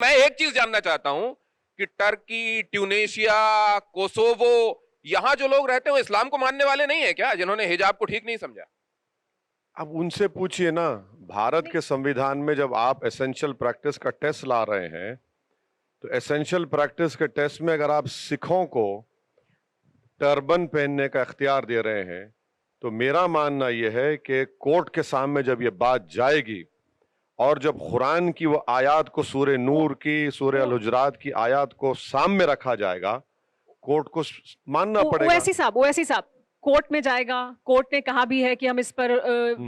मैं एक चीज जानना चाहता हूं कि टर्की, ट्यूनेशिया, कोसोवो, यहां जो लोग रहते हैं वो इस्लाम को मानने वाले नहीं है क्या, जिन्होंने हिजाब को ठीक नहीं समझा? अब उनसे पूछिए ना। भारत के संविधान में जब आप एसेंशियल प्रैक्टिस का टेस्ट ला रहे हैं, तो एसेंशियल प्रैक्टिस के टेस्ट में अगर आप सिखों को टर्बन पहनने का इख्तियार दे रहे हैं, तो मेरा मानना यह है कि कोर्ट के सामने जब ये बात जाएगी और जब कुरान की वो आयत को, सूरे नूर की, सूरे अल हुजरात की आयत को सामने रखा जाएगा, कोर्ट को मानना पड़ेगा। ओवैसी साहब कोर्ट में जाएगा, कोर्ट ने कहा भी है कि हम इस पर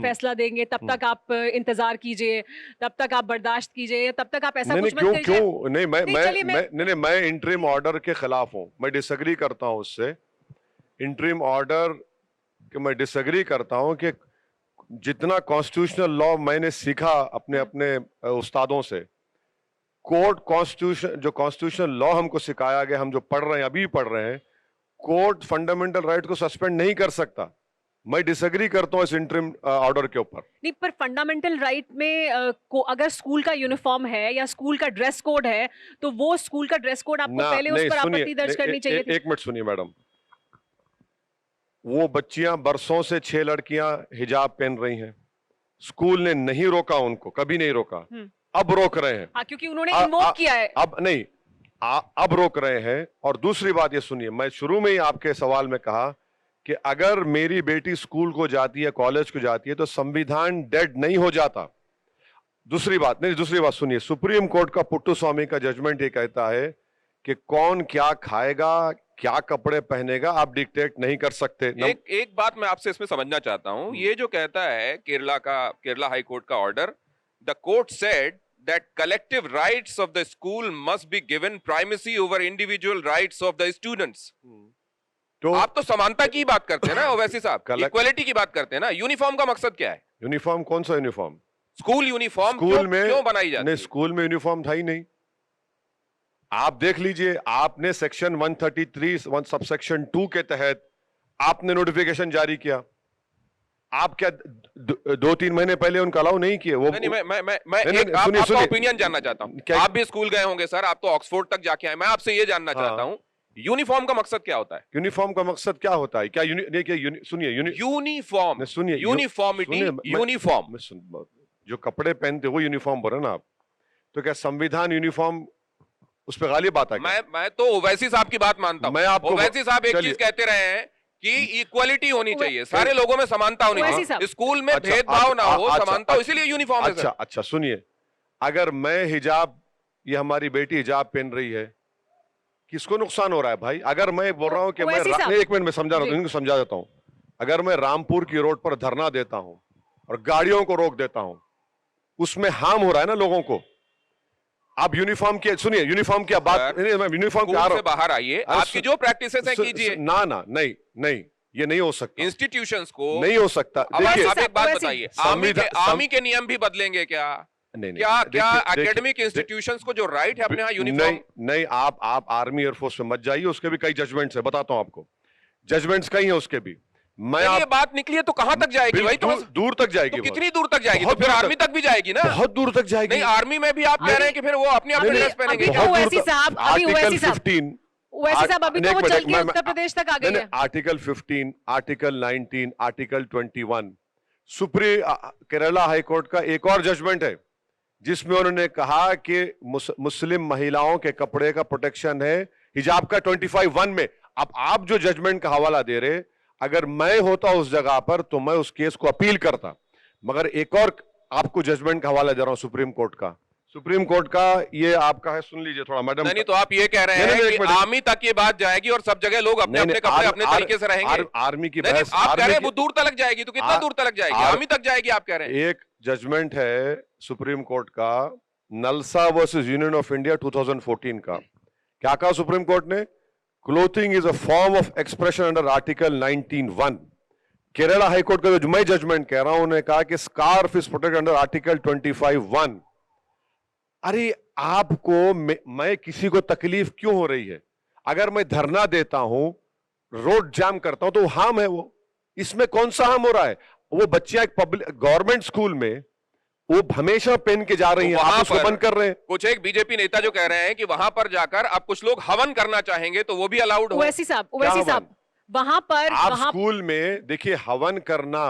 फैसला देंगे, तब तक आप इंतजार कीजिए, तब तक आप बर्दाश्त कीजिए, तब तक आप ऐसा कुछ मत करिए। क्यों नहीं, मैं इंटरिम ऑर्डर के खिलाफ हूं, मैं डिसएग्री करता हूं उससे। इंटरिम ऑर्डर कि मैं डिसएग्री करता हूं कि जितना कॉन्स्टिट्यूशनल लॉ मैंने सीखा अपने अपने उस्तादों से, कोर्ट कॉन्स्टिट्यूशन, जो कॉन्स्टिट्यूशनल लॉ हमको सिखाया गया, हम जो पढ़ रहे हैं, अभी पढ़ रहे हैं, कोर्ट फंडामेंटल राइट को सस्पेंड नहीं कर सकता। मैं डिसएग्री करता हूं इस इंटरिम ऑर्डर के ऊपर। नहीं, पर फंडामेंटल राइट में अगर स्कूल का यूनिफॉर्म है या स्कूल का ड्रेस कोड है, तो वो स्कूल का ड्रेस कोड आपको पहले उस पर आपत्ति दर्ज करनी चाहिए थी। एक मिनट सुनिए मैडम, वो बच्चियां बरसों से 6 लड़कियां हिजाब पहन रही हैं, स्कूल ने नहीं रोका उनको, कभी नहीं रोका, अब रोक रहे हैं। हाँ, क्योंकि उन्होंने इन्वोक किया है। अब नहीं, अब रोक रहे हैं। और दूसरी बात ये सुनिए, मैं शुरू में ही आपके सवाल में कहा कि अगर मेरी बेटी स्कूल को जाती है, कॉलेज को जाती है, तो संविधान डेड नहीं हो जाता। दूसरी बात सुनिए, सुप्रीम कोर्ट का पुट्टू स्वामी का जजमेंट ये कहता है कि कौन क्या खाएगा, क्या कपड़े पहनेगा, आप डिक्टेट नहीं कर सकते। एक बात मैं आपसे इसमें समझना चाहता हूं, ये जो कहता है केरला हाई कोर्ट का order, the court said that collective rights of the school must be given primacy over individual rights of the students. तो आप तो समानता की बात करते हैं ना ओवैसी साहब, इक्वालिटी की बात करते हैं ना। यूनिफॉर्म का मकसद क्या है? यूनिफॉर्म कौन सा यूनिफॉर्म? स्कूल यूनिफॉर्म क्यों बनाई जाती है? स्कूल में यूनिफॉर्म था ही नहीं। आप देख लीजिए, आपने सेक्शन 133 सबसेक्शन 2 के तहत आपने नोटिफिकेशन जारी किया। आप क्या 2-3 महीने पहले उनका अलाउ नहीं किए? वो नहीं, मैं आपका ओपिनियन जानना चाहता हूं। आप भी स्कूल गए होंगे सर, आप तो ऑक्सफोर्ड तक जाके आए। मैं आपसे ये जानना चाहता हूं, यूनिफॉर्म का मकसद क्या होता है? यूनिफॉर्म का मकसद क्या होता है? क्या सुनिए, यूनिफॉर्म, सुनिए, यूनिफॉर्मिटी, यूनिफॉर्म, जो कपड़े पहनते वो यूनिफॉर्म बोले ना आप, तो क्या संविधान यूनिफॉर्म उस पर गालिब आता है? मैं तो ओवैसी साहब की बात मानता हूं। ओवैसी साहब एक चीज कहते रहे हैं कि इक्वालिटी होनी चाहिए, सारे लोगों में समानता होनी चाहिए, स्कूल में भेदभाव ना हो, समानता हो, इसीलिए यूनिफॉर्म है। अच्छा सुनिए, अगर मैं हिजाब, ये हमारी बेटी हिजाब पहन रही है, किसको नुकसान हो रहा है भाई? अगर मैं बोल रहा हूं कि मैं एक मिनट में समझा रहा हूं, इनको समझा देता हूं। अगर मैं रामपुर की रोड पर धरना देता हूं और गाड़ियों को रोक देता हूं, उसमें हार्म हो रहा है ना लोगों को। आप यूनिफॉर्म की सुनिए, यूनिफॉर्म की बात, यूनिफॉर्म से बाहर आइए, आपकी जो प्रैक्टिसेस हैं कीजिए। नहीं, ये नहीं हो सकता। इंस्टीट्यूशंस को नहीं हो सकता। देखिए, आप एक बात बताइए, आर्मी के नियम भी बदलेंगे क्या? क्या एकेडमिक इंस्टीट्यूशंस को जो राइट है अपने यहाँ यूनिफॉर्म? नहीं, आप आर्मी एयरफोर्स में मत जाइए, उसके भी कई जजमेंट्स है, बताता हूं आपको। जजमेंट्स कई है उसके भी। ये बात निकली है तो कहां तक जाएगी भाई? तो दूर तक जाएगी। तो कितनी दूर तक जाएगी? तो फिर आर्मी तक भी जाएगी ना? बहुत दूर तक जाएगी। नहीं, आर्मी में भी आप कह रहे हैं कि फिर वो अपनी ड्रेस पहनेंगे। आर्टिकल 15, अभी तो वो चल के उत्तर प्रदेश तक आ गई है। Article 15, article 19, article 21, Kerala high court का एक और जजमेंट है जिसमें उन्होंने कहा कि मुस्लिम महिलाओं के कपड़े का प्रोटेक्शन है हिजाब का 25(1) में। अब आप जो जजमेंट का हवाला दे रहे, अगर मैं होता उस जगह पर तो मैं उस केस को अपील करता। मगर एक और आपको जजमेंट का हवाला दे रहा हूं सुप्रीम कोर्ट का, ये आपका है, सुन लीजिए थोड़ा मैडम। नहीं, तो आप ये कह रहे हैं कि आर्मी तक ये बात जाएगी और सब जगह लोग अपने अपने कपड़े अपने तरीके से रहेंगे। आर्मी की बहस आप कह रहे हैं वो दूर तक जाएगी, तो कितना दूर तक जाएगी? आर्मी तक जाएगी आप कह रहे हैं। एक जजमेंट है सुप्रीम कोर्ट का, नलसा वर्सेस यूनियन ऑफ इंडिया 2014 का। क्या कहा सुप्रीम कोर्ट ने? Clothing is a form of expression under article 19(1). Kerala high court का जो मैं जजमेंट कह रहा हूं, उन्होंने कहा कि scarf is protected under article 25(1). अरे आपको मैं किसी को तकलीफ क्यों हो रही है? अगर मैं धरना देता हूं, रोड जाम करता हूं, तो हार्म है वो। इसमें कौन सा हार्म हो रहा है? वो बच्चियां एक पब्लिक गवर्नमेंट स्कूल में वो हमेशा पहन के जा रही तो हैं, आप वहां उसको पर बंद कर रहे हैं। कुछ एक बीजेपी नेता जो कह रहे हैं कि वहां पर जाकर अब कुछ लोग हवन करना चाहेंगे तो वो भी अलाउड हो। ओवैसी साहब वहां पर आप स्कूल में देखिए हवन करना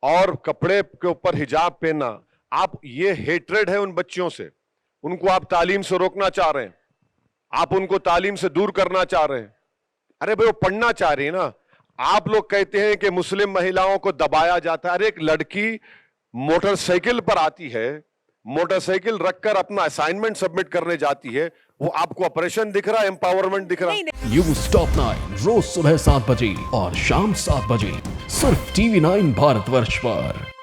और कपड़े के ऊपर हिजाब पहनना, आप ये हेट्रेड है उन बच्चियों से, उनको आप तालीम से रोकना चाह रहे हैं, आप उनको तालीम से दूर करना चाह रहे हैं। अरे भाई वो पढ़ना चाह रही है ना। आप लोग कहते हैं कि मुस्लिम महिलाओं को दबाया जाता है। अरे एक लड़की मोटरसाइकिल पर आती है, मोटरसाइकिल रखकर अपना असाइनमेंट सबमिट करने जाती है, वो आपको ऑपरेशन दिख रहा है, एम्पावरमेंट दिख रहा है? न्यूज़ टॉप 9 रोज सुबह 7 बजे और शाम 7 बजे सिर्फ TV9 भारतवर्ष पर।